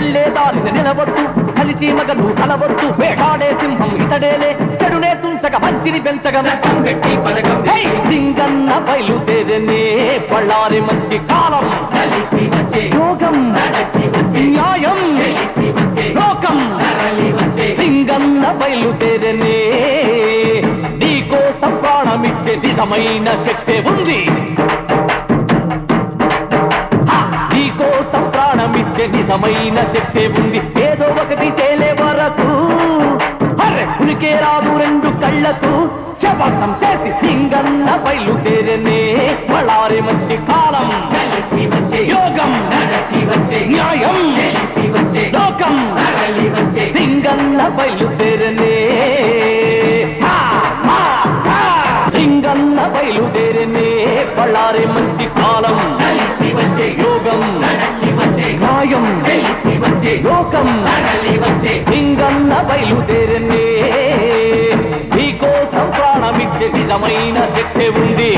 వెళ్లే దారిని నిలవద్దు కలిసి మగను కలవద్దు వేటాడే సింహం ఇతడేలే చెడునే తుంచక మంచిని పెంచగ సింగన్న బయలుదేరనే పళ్ళారి మంచి కాలం యోగం న్యాయం లోకం సింగన్న బయలుదేరనే నీకోసం ప్రాణమిచ్చే నిజమైన శక్తి ఉంది నీకోసం ప్రాణమిచ్చే నిజమైన శక్తి ఉంది ఏదో ఒకటి తేలే వరకు అరే ఉనికే రాదు రెండు కళ్ళకు శపథం చేసి సింగన్న బయలుదేరనే పళ్ళారి మంచి కాలం యోగం న్యాయం లోకం సింగన్న బయలుదేరనే సింగన్న బయలుదేరనే పళ్ళారి మంచి కాలం యోగం న్యాయం లోకం సింగన్న బయలుదేరనే నీకోసం ప్రాణమిచ్చే నిజమైన శక్తి ఉంది